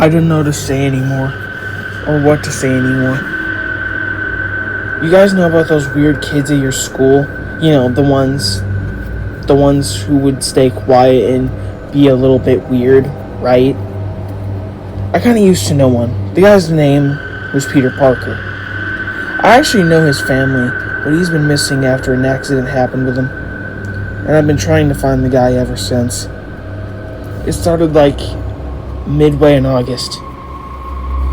I don't know to say anymore, or what to say anymore. You guys know about those weird kids at your school? You know, the ones who would stay quiet and be a little bit weird, right? I kind of used to know one. The guy's name was Peter Parker. I actually know his family, but he's been missing after an accident happened with him. And I've been trying to find the guy ever since. It started like midway in August.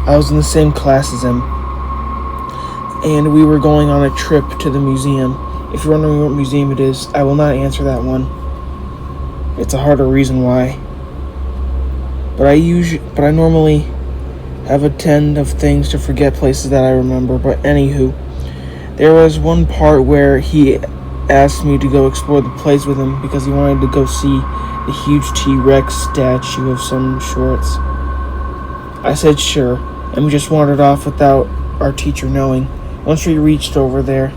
I was in the same class as him, and we were going on a trip to the museum. If you're wondering what museum it is, I will not answer that one. It's a harder reason why. But I normally have a tend of things to forget places that I remember. But anywho, there was one part where he asked me to go explore the place with him because he wanted to go see the huge T-Rex statue of some sorts. I said sure, and we just wandered off without our teacher knowing. Once we reached over there,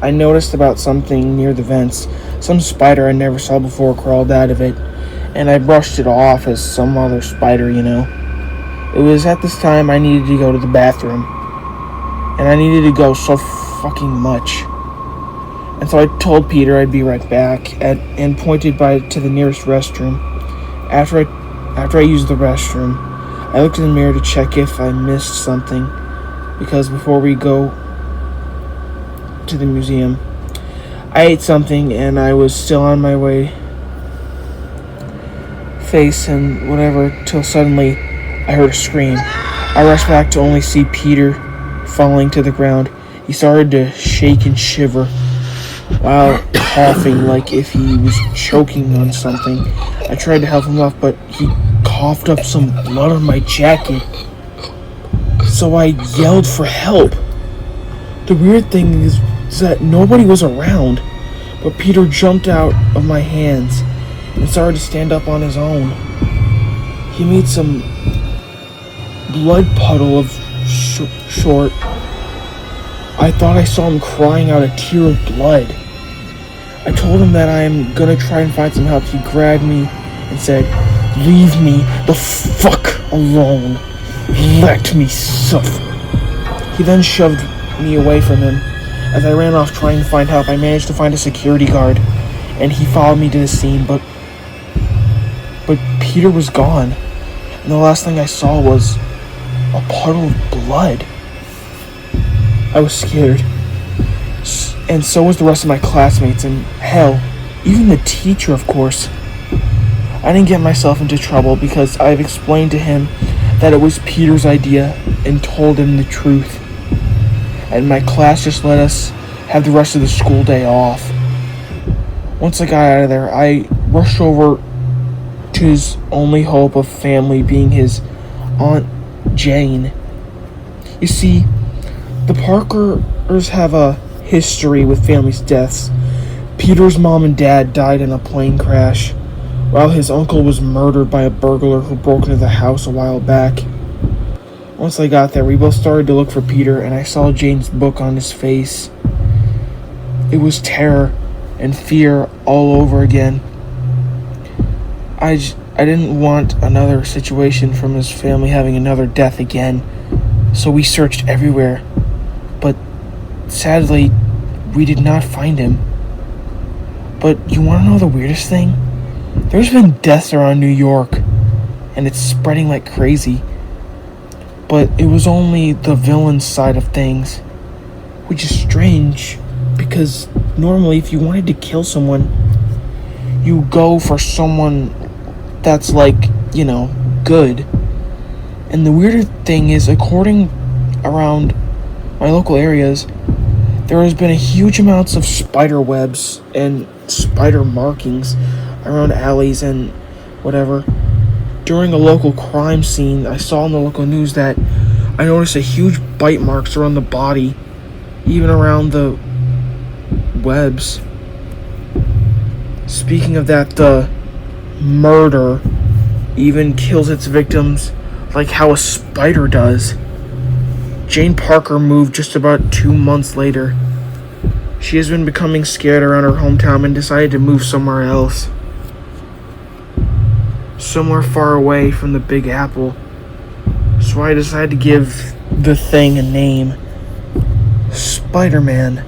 I noticed about something near the vents. Some spider I never saw before crawled out of it, and I brushed it off as some other spider, you know. It was at this time I needed to go to the bathroom, and I needed to go so fucking much. And so I told Peter I'd be right back and pointed to the nearest restroom. After I used the restroom, I looked in the mirror to check if I missed something, because before we go to the museum, I ate something and I was still on my way face and whatever till suddenly I heard a scream. I rushed back to only see Peter falling to the ground. He started to shake and shiver while coughing like if he was choking on something. I tried to help him up, but he coughed up some blood on my jacket. So I yelled for help. The weird thing is that nobody was around, but Peter jumped out of my hands and started to stand up on his own. He made some blood puddle of short. I thought I saw him crying out a tear of blood. I told him that I'm gonna try and find some help. He grabbed me and said, "Leave me the fuck alone. Let me suffer." He then shoved me away from him. As I ran off trying to find help, I managed to find a security guard, and he followed me to the scene, but Peter was gone, and the last thing I saw was a puddle of blood. I was scared, and so was the rest of my classmates, and hell, even the teacher, of course. I didn't get myself into trouble because I've explained to him that it was Peter's idea and told him the truth. And my class just let us have the rest of the school day off. Once I got out of there, I rushed over to his only hope of family being his Aunt Jane. You see, the Parkers have a history with family's deaths. Peter's mom and dad died in a plane crash, while his uncle was murdered by a burglar who broke into the house a while back. Once I got there, we both started to look for Peter, and I saw Jane's book on his face. It was terror and fear all over again. I didn't want another situation from his family having another death again, so we searched everywhere. But sadly, we did not find him. But you want to know the weirdest thing? There's been deaths around New York, and it's spreading like crazy. But it was only the villain's side of things, which is strange, because normally if you wanted to kill someone, you go for someone that's like, you know, good. And the weirder thing is, according around my local areas, there has been a huge amounts of spider webs and spider markings around alleys and whatever. During a local crime scene, I saw in the local news that I noticed a huge bite marks around the body, even around the webs. Speaking of that, the murder even kills its victims like how a spider does. Jane Parker moved just about 2 months later. She has been becoming scared around her hometown and decided to move somewhere else. Somewhere far away from the Big Apple. So I decided to give the thing a name, Spider-Man.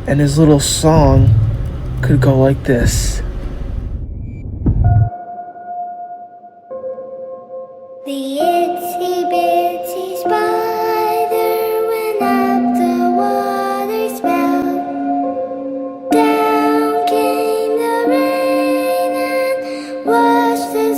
And his little song could go like this. The itsy bitsy spider went up the water spout. Down came the rain and washed the